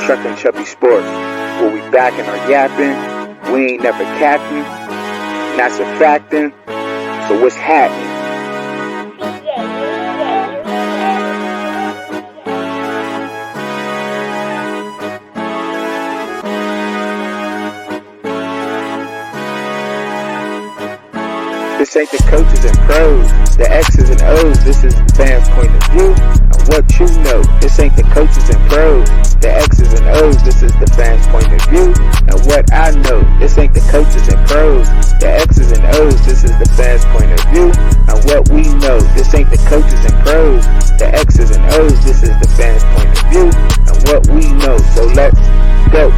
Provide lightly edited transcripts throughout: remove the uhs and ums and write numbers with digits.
Chuck and Chubby Sports, where we back and are yapping. We ain't never capping, and that's a factin'. So what's happening? This ain't the coaches and pros, the X's and O's. This is the fans' point of view and what you know. This ain't the coaches and pros, the X's and O's. This is the fans' point of view and what I know. This ain't the coaches and pros, the X's and O's. This is the fans' point of view and what we know. This ain't the coaches and pros, the X's and O's. This is the fans' point of view and what we know. So let's go.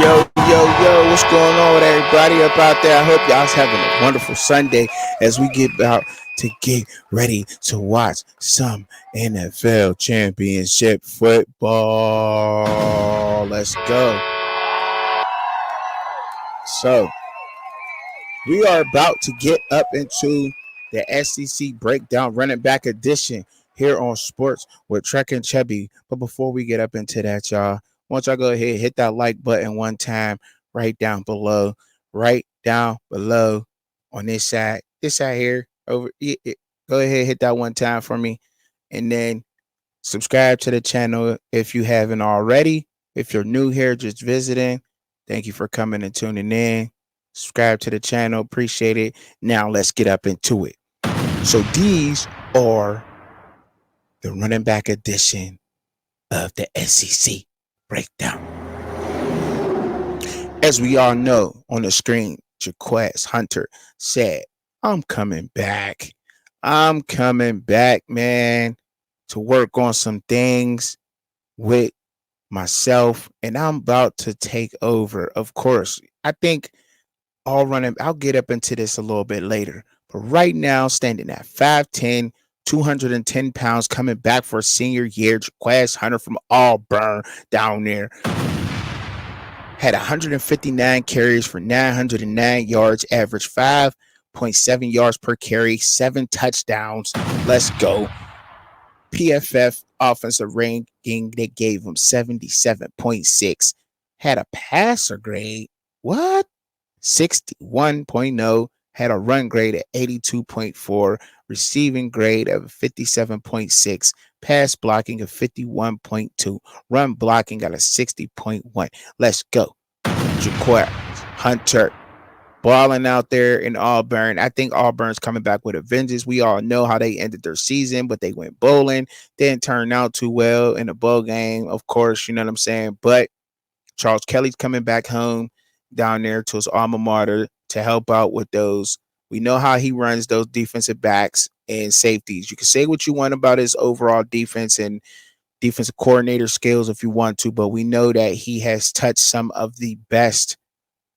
Yo, what's going on with everybody up out there? I hope y'all's having a wonderful Sunday as we get about to get ready to watch some NFL championship football. Let's go. So, we are about to get up into the SEC breakdown running back edition here on Sports with Trek and Chubby. But before we get up into that, y'all, once y'all go ahead, hit that like button one time right down below on this side here over. Go ahead, hit that one time for me, and then subscribe to the channel if you haven't already. If you're new here, just visiting, thank you for coming and tuning in. Subscribe to the channel, appreciate it. Now let's get up into it. So these are the running back edition of the SEC breakdown. As we all know on the screen, Jaquez Hunter said, I'm coming back, man, to work on some things with myself, and I'm about to take over. Of course, I think I'll get up into this a little bit later, but right now, standing at 5'10", 210 pounds, coming back for a senior year, Jaquez Hunter from Auburn down there. Had 159 carries for 909 yards, average 5.7 yards per carry, 7 touchdowns. Let's go. PFF offensive ranking, they gave him 77.6. Had a passer grade, 61.0. Had a run grade at 82.4. Receiving grade of 57.6. Pass blocking of 51.2. Run blocking at a 60.1. Let's go. Jaquez Hunter balling out there in Auburn. I think Auburn's coming back with a vengeance. We all know how they ended their season, but they went bowling. Didn't turn out too well in the bowl game, of course, you know what I'm saying? But Charles Kelly's coming back home down there to his alma mater to help out with those. We know how he runs those defensive backs and safeties. You can say what you want about his overall defense and defensive coordinator skills if you want to, but we know that he has touched some of the best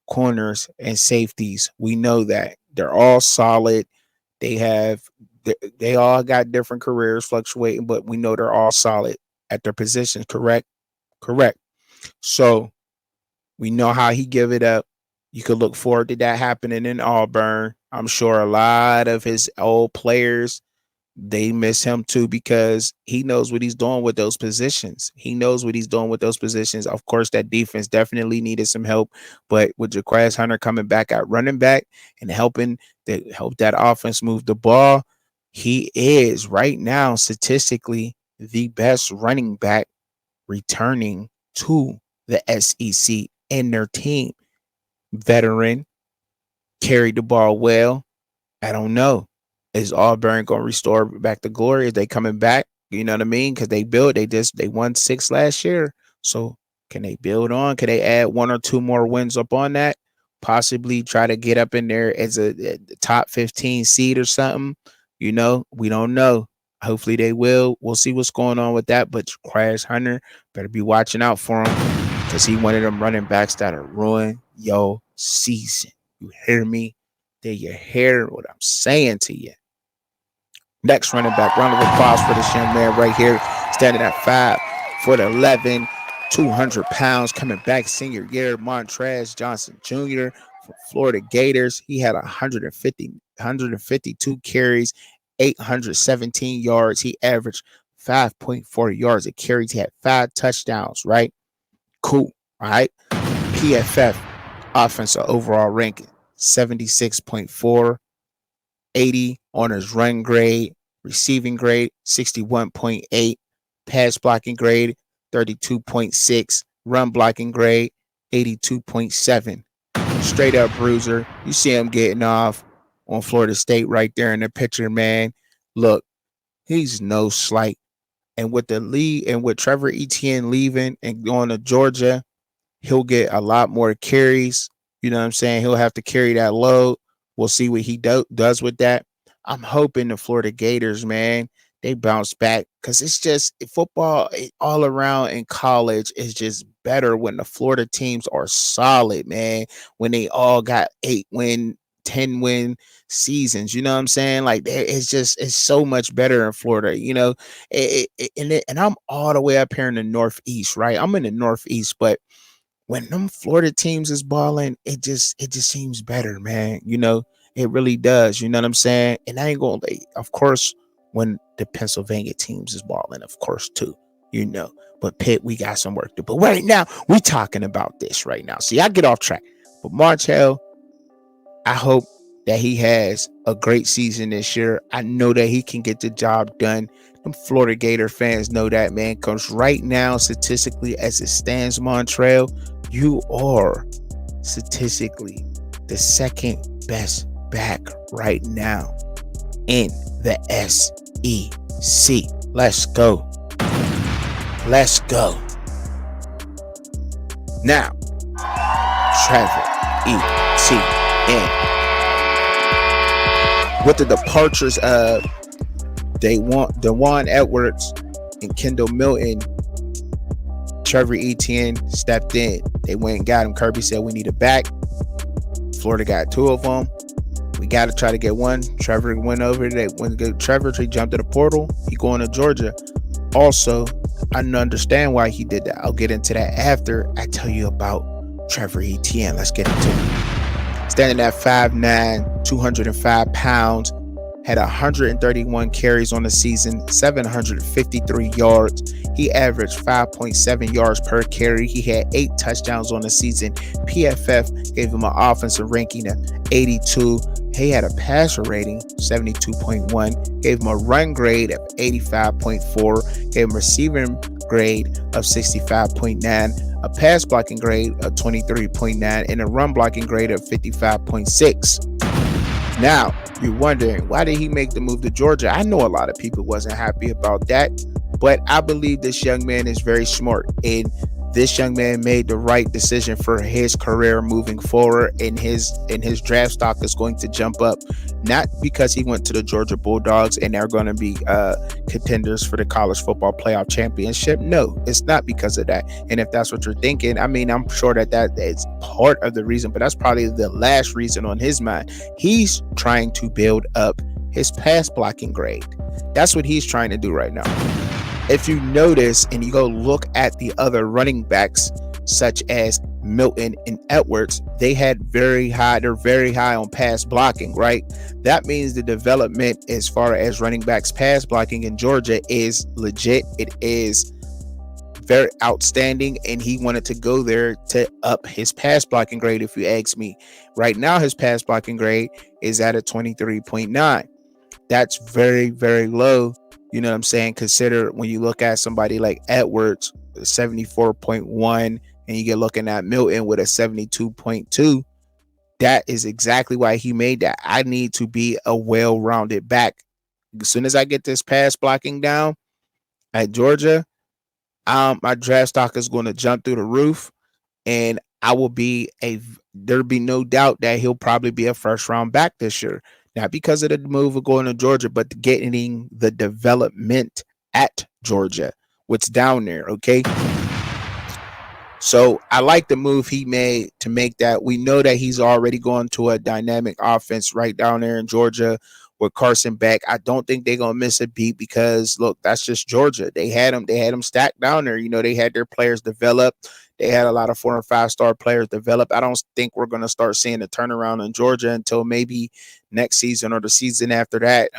corners and safeties. We know that they're all solid. They all got different careers fluctuating, but we know they're all solid at their positions. Correct. So we know how he give it up. You could look forward to that happening in Auburn. I'm sure a lot of his old players, they miss him too, because he knows what he's doing with those positions. Of course, that defense definitely needed some help, but with Jaquez Hunter coming back at running back and helping help that offense move the ball, he is right now statistically the best running back returning to the SEC in their team. Veteran, carried the ball well. I don't know. Is Auburn going to restore back to glory? Are they coming back? You know what I mean? Because they won 6 last year. So can they build on? Can they add 1 or 2 more wins up on that? Possibly try to get up in there as a top 15 seed or something. You know, we don't know. Hopefully they will. We'll see what's going on with that. But Jaquez Hunter, better be watching out for him, because he one of them running backs that'll ruin your season. You hear me? Do you hear what I'm saying to you? Next running back, round of applause for this young man right here, standing at Foot 11, 200 pounds, coming back senior year. Montrez Johnson Jr. from Florida Gators. He had 152 carries, 817 yards. He averaged 5.4 yards a carry. He had 5 touchdowns, right? Cool, all right? PFF offensive overall ranking, 76.4, 80 on his run grade, receiving grade, 61.8, pass blocking grade, 32.6, run blocking grade, 82.7. Straight up bruiser. You see him getting off on Florida State right there in the picture, man. Look, he's no slight. And with the lead and with Trevor Etienne leaving and going to Georgia, he'll get a lot more carries. You know what I'm saying? He'll have to carry that load. We'll see what he does with that. I'm hoping the Florida Gators, man, they bounce back because it's just football all around in college is just better when the Florida teams are solid, man. When they all got 8-win, 10-win seasons, you know what I'm saying? Like it's so much better in Florida, you know. And I'm all the way up here in the Northeast, right? I'm in the Northeast, but when them Florida teams is balling, it just seems better, man. You know, it really does. You know what I'm saying? And I ain't gonna, of course, when the Pennsylvania teams is balling, of course, too. You know, but Pitt, we got some work to do. But right now, we talking about this right now. See, I get off track, but Martell, I hope that he has a great season this year. I know that he can get the job done. Them Florida Gator fans know that, man, because right now, statistically, as it stands, Montrell, you are statistically the second best back right now in the SEC. Let's go. Let's go. Now, Trevor Etienne. With the departures of Dajuan Edwards and Kendall Milton, Trevor Etienne stepped in. They went and got him. Kirby said, we need a back. Florida got 2 of them. We got to try to get one. Trevor went over. They went to get Trevor. He jumped to the portal. He going to Georgia. Also, I don't understand why he did that. I'll get into that after I tell you about Trevor Etienne. Let's get into it. Standing at 5'9", 205 pounds, had 131 carries on the season, 753 yards. He averaged 5.7 yards per carry. He had 8 touchdowns on the season. PFF gave him an offensive ranking of 82. He had a passer rating, 72.1. Gave him a run grade of 85.4. Gave him a receiving grade of 65.9. A pass blocking grade of 23.9. And a run blocking grade of 55.6. Now, you're wondering, why did he make the move to Georgia? I know a lot of people wasn't happy about that, but I believe this young man is very smart, and this young man made the right decision for his career moving forward, and his draft stock is going to jump up, not because he went to the Georgia Bulldogs and they're going to be contenders for the college football playoff championship. No, it's not because of that. And if that's what you're thinking, I mean, I'm sure that is part of the reason, but that's probably the last reason on his mind. He's trying to build up his pass blocking grade. That's what he's trying to do right now. If you notice and you go look at the other running backs, such as Milton and Edwards, they're very high on pass blocking, right? That means the development as far as running backs pass blocking in Georgia is legit. It is very outstanding, and he wanted to go there to up his pass blocking grade, if you ask me. Right now, his pass blocking grade is at a 23.9. That's very, very low. You know what I'm saying? Consider when you look at somebody like Edwards, 74.1, and you get looking at Milton with a 72.2. That is exactly why he made that. I need to be a well-rounded back. As soon as I get this pass blocking down at Georgia, my draft stock is going to jump through the roof, and there'll be no doubt that he'll probably be a first-round back this year. Not because of the move of going to Georgia, but getting the development at Georgia, what's down there, okay? So I like the move he made to make that. We know that he's already going to a dynamic offense right down there in Georgia with Carson Beck. I don't think they're gonna miss a beat because look, that's just Georgia. They had them stacked down there. They had their players develop. They had a lot of 4 and 5 star players develop. I don't think we're gonna start seeing a turnaround in Georgia until maybe next season or the season after that.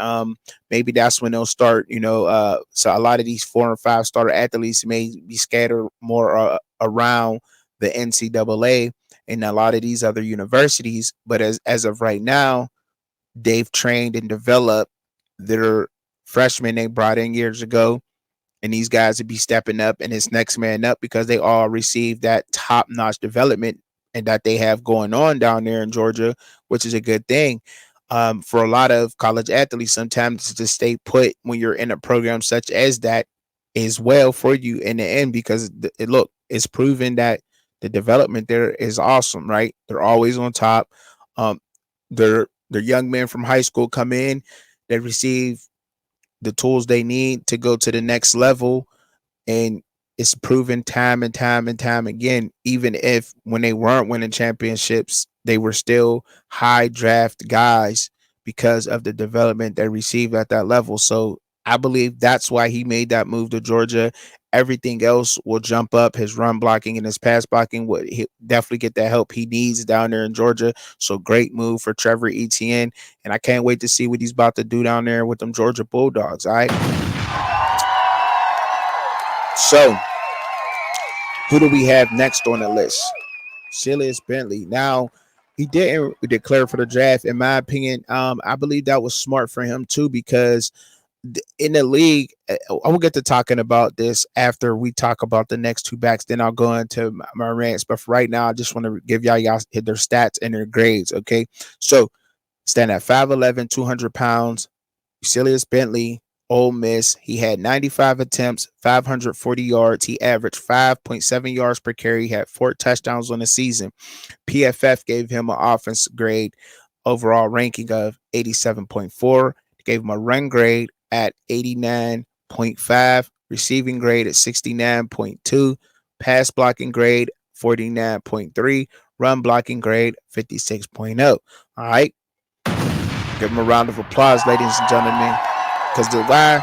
Maybe that's when they'll start. So a lot of these 4 and 5 star athletes may be scattered more around the NCAA and a lot of these other universities. But as of right now, they've trained and developed their freshmen they brought in years ago. And these guys would be stepping up and it's next man up because they all received that top notch development and that they have going on down there in Georgia, which is a good thing. For a lot of college athletes, sometimes to stay put when you're in a program such as that is well for you in the end because it's proven that the development there is awesome, right? They're always on top. Um, they're young men from high school come in, they receive the tools they need to go to the next level. And it's proven time and time and time again, even if when they weren't winning championships, they were still high draft guys because of the development they received at that level. So I believe that's why he made that move to Georgia. Everything else will jump up. His run blocking and his pass blocking would definitely get the help he needs down there in Georgia. So great move for Trevor Etienne. And I can't wait to see what he's about to do down there with them Georgia Bulldogs. All right. So who do we have next on the list? Julius Bentley. Now, he didn't declare for the draft. In my opinion, I believe that was smart for him too, because in the league, I will get to talking about this after we talk about the next 2 backs. Then I'll go into my rants. But for right now, I just want to give y'all their stats and their grades. Okay. So stand at 5'11, 200 pounds. Julius Bentley, Ole Miss. He had 95 attempts, 540 yards. He averaged 5.7 yards per carry. He had 4 touchdowns on the season. PFF gave him an offense grade overall ranking of 87.4. Gave him a run grade at 89.5, receiving grade at 69.2, pass blocking grade 49.3, run blocking grade 56.0. All right. Give him a round of applause, ladies and gentlemen. Because why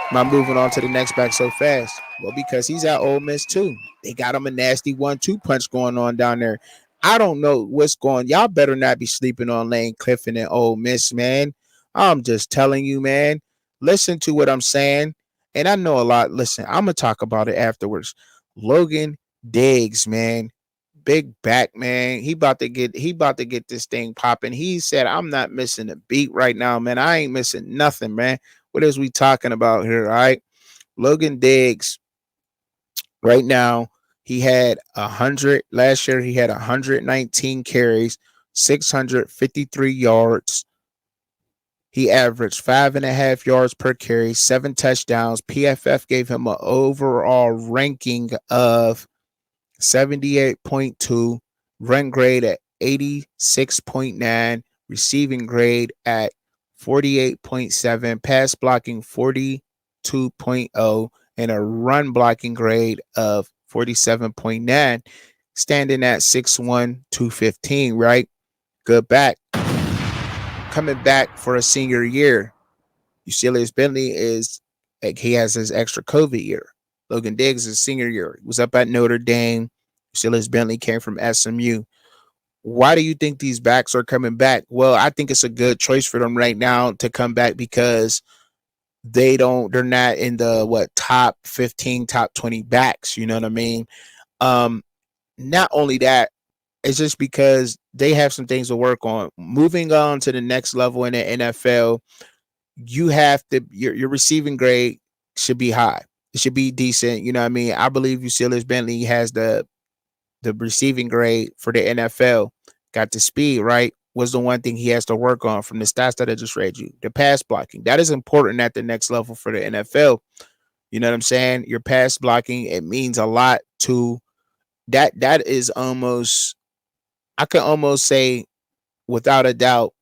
am I moving on to the next back so fast? Well, because he's at Ole Miss too. They got him a nasty 1-2 punch going on down there. I don't know what's going. Y'all better not be sleeping on Lane Kiffin and Ole Miss, man. I'm just telling you, man. Listen to what I'm saying. And I know a lot. Listen, I'm gonna talk about it afterwards. Logan Diggs, man. Big back, man. He about to get this thing popping. He said, I'm not missing a beat right now, man. I ain't missing nothing, man. What is we talking about here? All right. Logan Diggs, right now, he had 100. Last year, he had 119 carries, 653 yards. He averaged 5.5 yards per carry, 7 touchdowns. PFF gave him an overall ranking of 78.2, run grade at 86.9, receiving grade at 48.7, pass blocking 42.0, and a run blocking grade of 47.9, standing at 6'1", 215, right? Good back. Coming back for a senior year. Julius Bentley he has his extra COVID year. Logan Diggs is senior year. He was up at Notre Dame. Julius Bentley came from SMU. Why do you think these backs are coming back? Well, I think it's a good choice for them right now to come back because they're not in the top 15, top 20 backs. You know what I mean? Not only that, it's just because they have some things to work on. Moving on to the next level in the NFL, you have to your receiving grade should be high. It should be decent. You know what I mean? I believe Julius Bentley has the receiving grade for the NFL. Got the speed, right? Was the one thing he has to work on from the stats that I just read you. The pass blocking. That is important at the next level for the NFL. You know what I'm saying? Your pass blocking, it means a lot to that. That is almost, I could almost say without a doubt,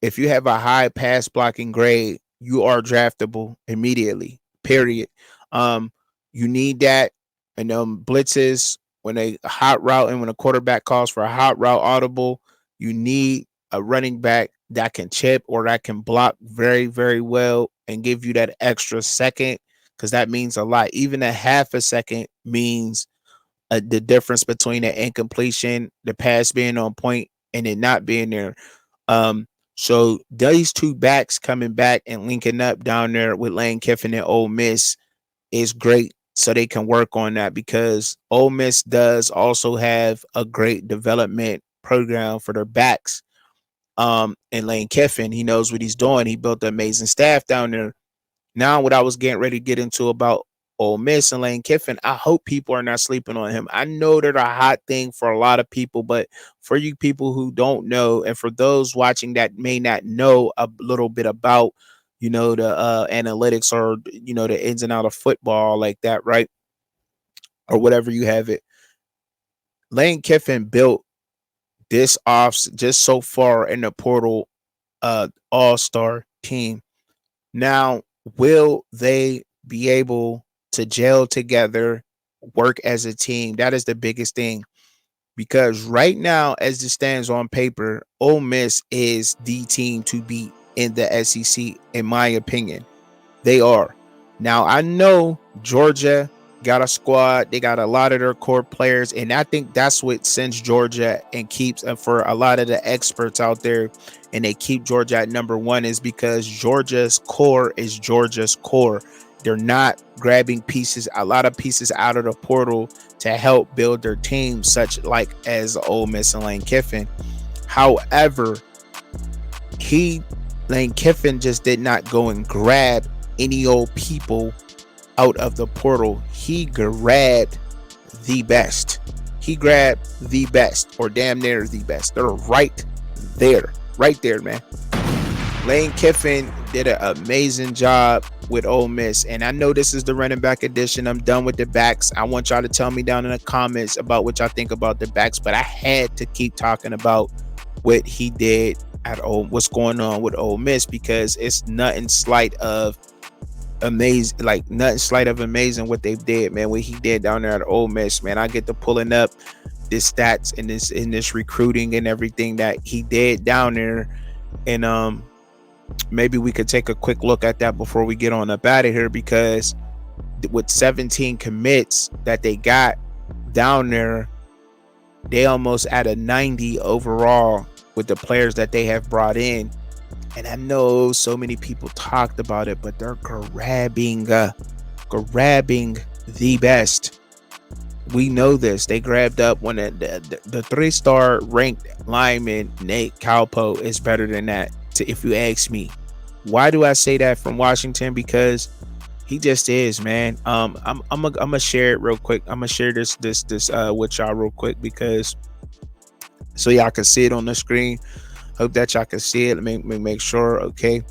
if you have a high pass blocking grade, you are draftable immediately. Period. You need that. And blitzes, when a hot route and when a quarterback calls for a hot route audible, you need a running back that can chip or that can block very, very well and give you that extra second, because that means a lot. Even a half a second means the difference between the incompletion, the pass being on point, and it not being there. Um, so these two backs coming back and linking up down there with Lane Kiffin and Ole Miss is great. So they can work on that, because Ole Miss does also have a great development program for their backs. And Lane Kiffin, he knows what he's doing. He built an amazing staff down there. Now, what I was getting ready to get into about Ole Miss and Lane Kiffin, I hope people are not sleeping on him. I know they're a hot thing for a lot of people, but for you people who don't know, and for those watching that may not know a little bit about, the analytics, or the ins and out of football like that, right? Or whatever you have it. Lane Kiffin built this off just so far in the portal all-star team. Now, will they be able to gel together, work as a team? That is the biggest thing. Because right now, as it stands on paper, Ole Miss is the team to beat in the SEC, in my opinion. They are. Now, I know Georgia got a squad. They got a lot of their core players. And I think that's what sends Georgia and keeps, and for a lot of the experts out there, and they keep Georgia at number one, is because Georgia's core is Georgia's core. They're not grabbing a lot of pieces out of the portal to help build their team, such like as Ole Miss and Lane Kiffin. However, Lane Kiffin just did not go and grab any old people out of the portal. He grabbed the best. He grabbed the best, or damn near the best. They're right there, man. Lane Kiffin did an amazing job with Ole Miss, and I know this is the running back edition. I'm done with the backs. I want y'all to tell me down in the comments about what y'all think about the backs, but I had to keep talking about what he did what's going on with Ole Miss, because it's nothing slight of amazing what they did, man. What he did down there at Ole Miss, man. I get to pulling up this stats and this recruiting and everything that he did down there, and maybe we could take a quick look at that before we get on up out of here, because with 17 commits that they got down there, they almost at a 90 overall with the players that they have brought in. And I know so many people talked about it, but they're grabbing the best. We know this. They grabbed up when the 3-star ranked lineman Nate Kalpo is better than that, if you ask me. Why do I say that from Washington? Because he just is, man. I'm gonna share it real quick. I'm gonna share this with y'all real quick, because so y'all can see it on the screen. Hope that y'all can see it. Let me make sure. Okay.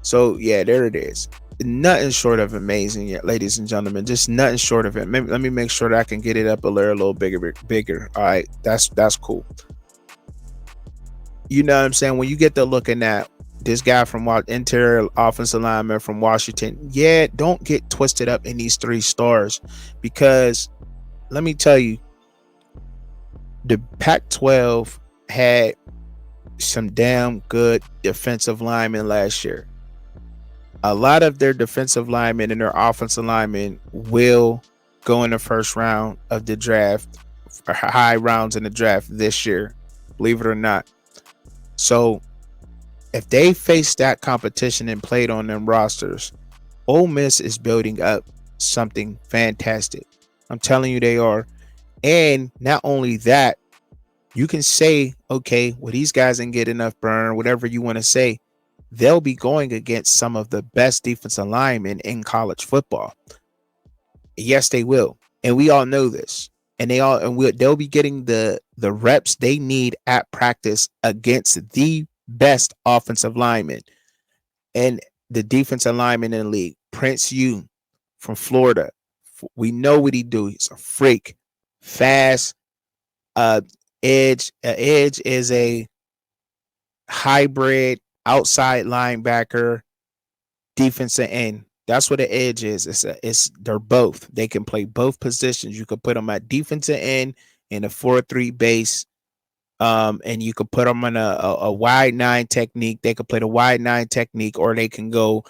So yeah, there it is. Nothing short of amazing, yeah, ladies and gentlemen. Just nothing short of it. Let me make sure that I can get it up a little bigger. All right, that's cool. You know what I'm saying? When you get to looking at this guy from interior offensive lineman from Washington, yeah, don't get twisted up in these 3 stars, because let me tell you, the Pac-12 had some damn good defensive linemen last year. A lot of their defensive linemen and their offensive linemen will go in the first round of the draft, or high rounds in the draft this year, believe it or not. So if they face that competition and played on them rosters, Ole Miss is building up something fantastic. I'm telling you, they are. And not only that, you can say, okay, well, these guys didn't get enough burn, whatever you want to say. They'll be going against some of the best defensive linemen in college football. Yes, they will. And we all know this. And they'll be getting the reps they need at practice against the best offensive linemen and the defensive lineman in the league. Prince Young from Florida. We know what he do. He's a freak. Fast. Edge is a hybrid outside linebacker, defensive end. That's what the edge is. They're both. They can play both positions. You could put them at defensive end in a 4-3 base, And you could put them on a wide nine technique. They could play the wide nine technique, or they can go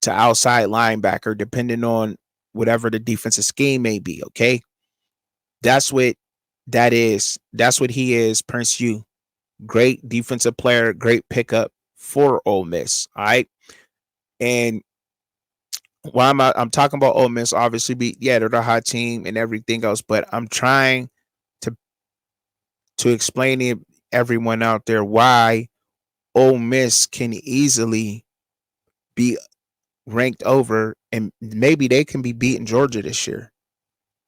to outside linebacker, depending on whatever the defensive scheme may be. Okay, that's what that is. That's what he is. Prince U, great defensive player, great pickup for Ole Miss. All right, and why I'm talking about Ole Miss? Obviously, they're the hot team and everything else, but I'm trying to explain to everyone out there why Ole Miss can easily be ranked over, and maybe they can be beating Georgia this year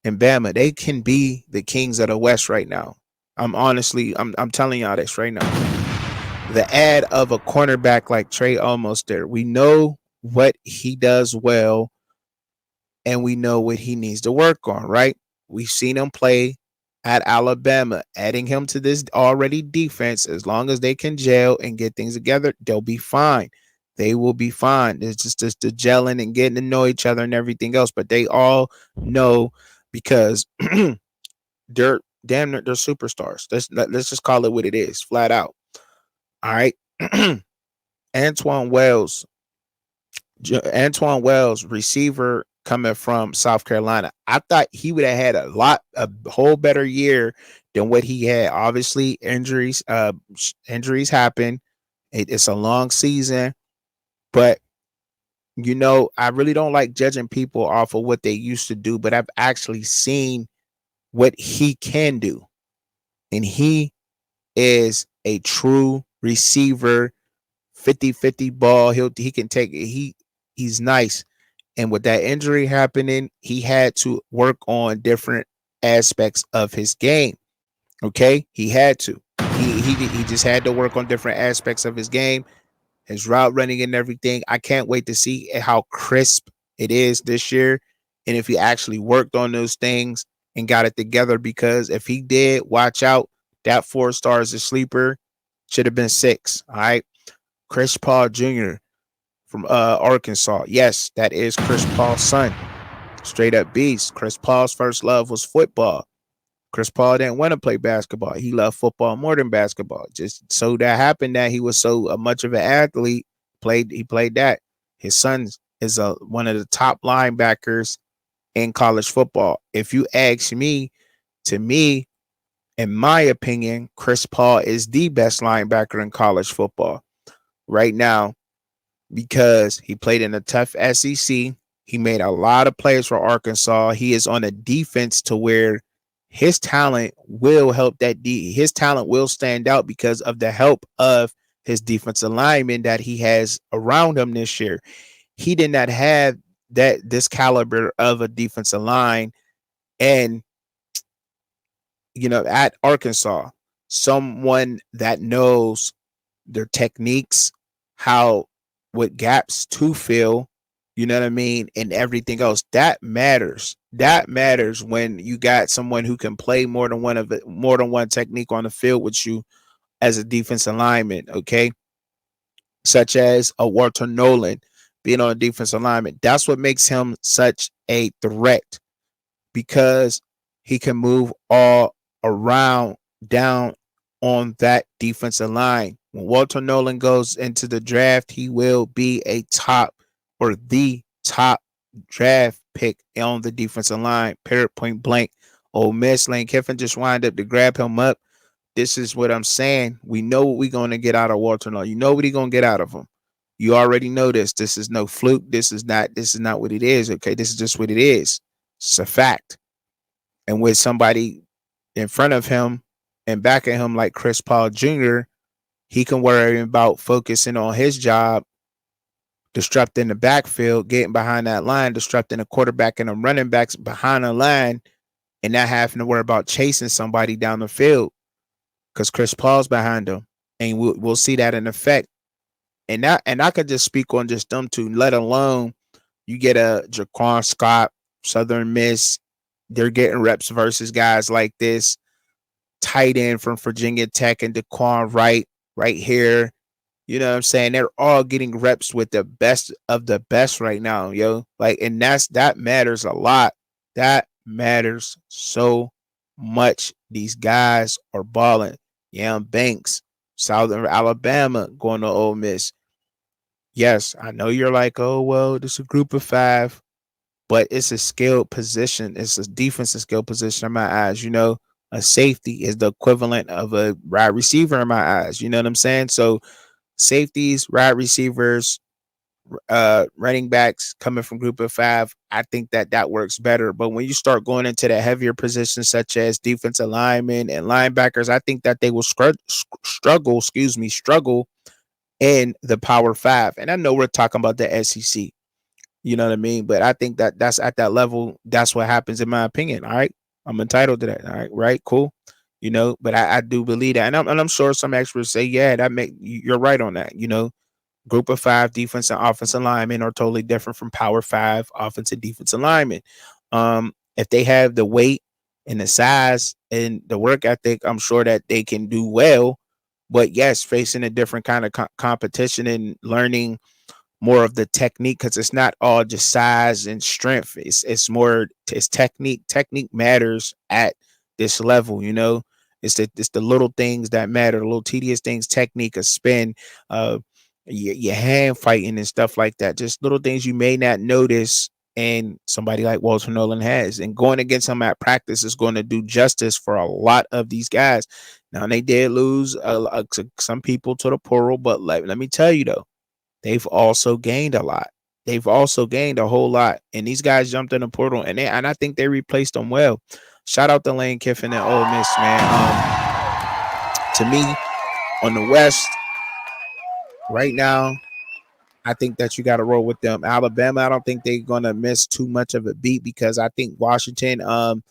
and Bama. They can be the kings of the West right now. I'm telling y'all this right now. The ad of a cornerback like Trey Almost there. We know what he does well, and we know what he needs to work on, right? We've seen him play at Alabama. Adding him to this already defense, as long as they can gel and get things together, they'll be fine. They will be fine. It's just the gelling and getting to know each other and everything else. But they all know, because they're they're superstars. Let's just call it what it is, flat out. All right. Antoine Wells, receiver coming from South Carolina. I thought he would have had a whole better year than what he had. Obviously, injuries happen. It's a long season, but I really don't like judging people off of what they used to do, but I've actually seen what he can do. And he is a true receiver, 50-50 ball. He can take it. He's nice. And with that injury happening, he had to work on different aspects of his game. Okay? He had to. He just had to work on different aspects of his game, his route running and everything. I can't wait to see how crisp it is this year, and if he actually worked on those things and got it together, because if he did, watch out. That 4-star is a sleeper. Should have been 6. All right. Chris Paul Jr. from Arkansas. Yes, that is Chris Paul's son. Straight up beast. Chris Paul's first love was football. Chris Paul didn't want to play basketball. He loved football more than basketball. Just so that happened that he was so much of an athlete. He played that. His son is one of the top linebackers in college football. If you ask me, in my opinion, Chris Paul is the best linebacker in college football right now, because he played in a tough SEC. He made a lot of plays for Arkansas. He is on a defense to where his talent will help his talent will stand out because of the help of his defensive lineman that he has around him this year. He did not have this caliber of a defensive line, and at Arkansas, someone that knows their techniques, what gaps to fill, you know what I mean, and everything else. That matters. That matters when you got someone who can play more than one technique on the field with you as a defensive lineman, okay? Such as a Walter Nolan being on a defensive lineman. That's what makes him such a threat, because he can move all around down on that defensive line. When Walter Nolan goes into the draft, he will be a top or the top draft pick on the defensive line, period, point blank. Ole Miss, Lane Kiffin just wind up to grab him up. This is what I'm saying. We know what we're going to get out of Walter Nolan. You know what he's going to get out of him. You already know this. This is no fluke. This is not what it is, okay? This is just what it is. It's a fact. And with somebody in front of him and back at him like Chris Paul Jr., he can worry about focusing on his job, disrupting the backfield, getting behind that line, disrupting the quarterback and the running backs behind the line, and not having to worry about chasing somebody down the field because Chris Paul's behind him. And we'll see that in effect. And I could just speak on just them two, let alone you get a Jaquan Scott, Southern Miss. They're getting reps versus guys like this. Tight end from Virginia Tech and Daquan Wright right here. You know what I'm saying? They're all getting reps with the best of the best right now, yo. And that matters a lot. That matters so much. These guys are balling. Banks, Southern Alabama, going to Ole Miss. Yes, I know you're like, oh well, this is a group of 5, but it's a skilled position. It's a defensive skill position in my eyes. A safety is the equivalent of a wide receiver in my eyes. You know what I'm saying? So safeties, wide receivers, running backs coming from group of 5, I think that works better. But when you start going into the heavier positions such as defensive linemen and linebackers, I think that they will struggle in the Power 5. And I know we're talking about the SEC. You know what I mean? But I think that's at that level. That's what happens, in my opinion. All right, I'm entitled to that. All right, right, cool. But I do believe that, and I'm sure some experts say, yeah, you're right on that. Group of 5 defense and offensive linemen are totally different from Power 5 offensive defensive linemen. If they have the weight and the size and the work ethic, I'm sure that they can do well. But yes, facing a different kind of competition and learning more of the technique, because it's not all just size and strength. It's technique. Technique matters at this level. It's the little things that matter, the little tedious things. Technique, a spin, your hand fighting and stuff like that. Just little things you may not notice, and somebody like Walter Nolan has. And going against him at practice is going to do justice for a lot of these guys. Now, they did lose some people to the portal, but let me tell you though, they've also gained a lot. They've also gained a whole lot. And these guys jumped in the portal, and I think they replaced them well. Shout out to Lane Kiffin and Ole Miss, man. To me, on the West, right now, I think that you got to roll with them. Alabama, I don't think they're going to miss too much of a beat, because I think Washington and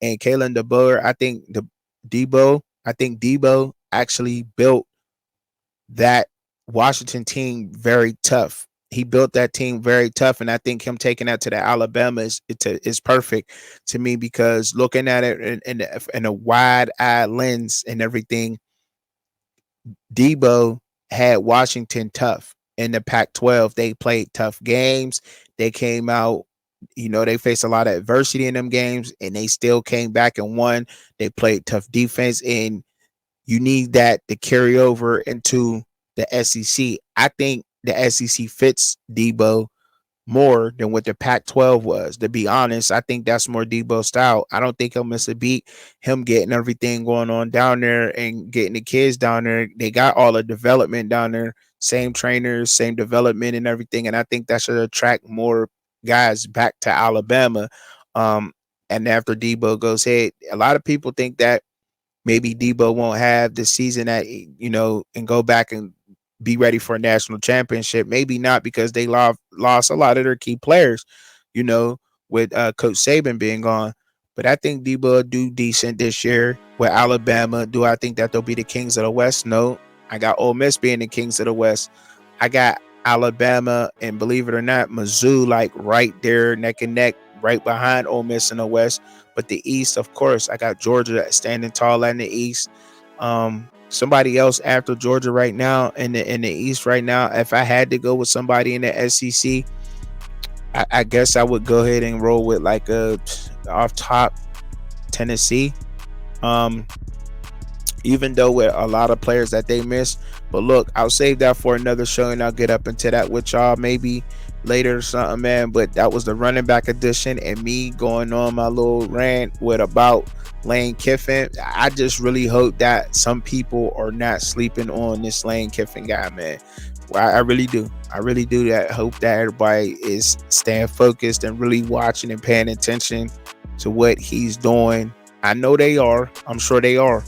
Kalen DeBoer, I think Debo actually built that Washington team very tough. He built that team very tough, and I think him taking that to the Alabama is perfect to me, because looking at it in a wide-eyed lens and everything, Debo had Washington tough in the Pac-12. They played tough games. They came out, they faced a lot of adversity in them games, and they still came back and won. They played tough defense, and you need that to carry over into the SEC. I think the SEC fits Debo more than what the Pac-12 was. To be honest, I think that's more Debo style. I don't think he'll miss a beat. Him getting everything going on down there and getting the kids down there, they got all the development down there, same trainers, same development and everything. And I think that should attract more guys back to Alabama. And after Debo goes ahead, a lot of people think that maybe Debo won't have the season that, and go back and be ready for a national championship. Maybe not, because they lost a lot of their key players, with Coach Saban being gone. But I think Debo will do decent this year with Alabama. Do I think that they'll be the Kings of the West? No. I got Ole Miss being the Kings of the West. I got Alabama, and believe it or not, Mizzou, like right there, neck and neck, right behind Ole Miss in the West. But the East, of course, I got Georgia standing tall in the East. Somebody else after Georgia right now in the East right now, if I had to go with somebody in the SEC, I guess I would go ahead and roll with like a off top Tennessee. Even though with a lot of players that they missed. But look, I'll save that for another show, and I'll get up into that with y'all maybe later or something, man. But that was the running back edition, and me going on my little rant with about Lane Kiffin. I just really hope that some people are not sleeping on this Lane Kiffin guy, man. I really do. I really do that. Hope that everybody is staying focused and really watching and paying attention to what he's doing. I know they are. I'm sure they are.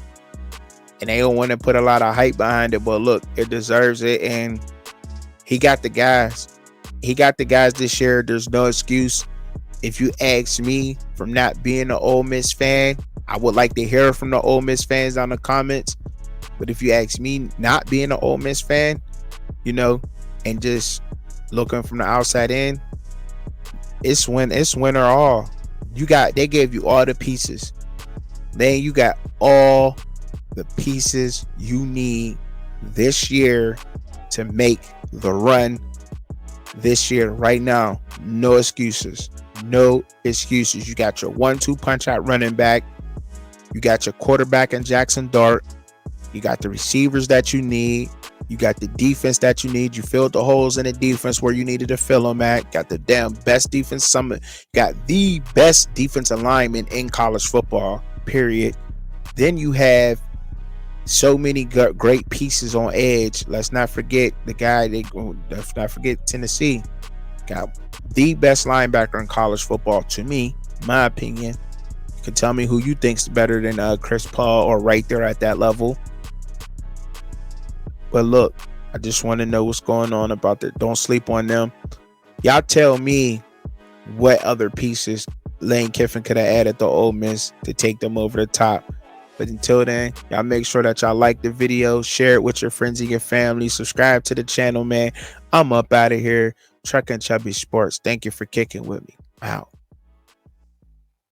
And they don't want to put a lot of hype behind it, but look, it deserves it. And he got the guys. He got the guys this year. There's no excuse. If you ask me, from not being an Ole Miss fan, I would like to hear from the Ole Miss fans down in the comments. But if you ask me, not being an Ole Miss fan, and just looking from the outside in, it's win or all. They gave you all the pieces. Then you got all the pieces you need this year to make the run this year. Right now, no excuses. No excuses. You got your 1-2 punch out running back. You got your quarterback in Jackson Dart. You got the receivers that you need. You got the defense that you need. You filled the holes in the defense where you needed to fill them at. Got the damn best defense. Got the best defensive lineman in college football, period. Then you have so many great pieces on edge. Let's not forget the guy. Let's not forget Tennessee. Got the best linebacker in college football, to me, my opinion. You can tell me who you think's better than Chris Paul or right there at that level. But look, I just want to know what's going on about that. Don't sleep on them. Y'all tell me what other pieces Lane Kiffin could have added to Ole Miss to take them over the top. But until then, y'all make sure that y'all like the video, share it with your friends and your family, subscribe to the channel, man. I'm up out of here. Truck and Chubby Sports. Thank you for kicking with me. Out.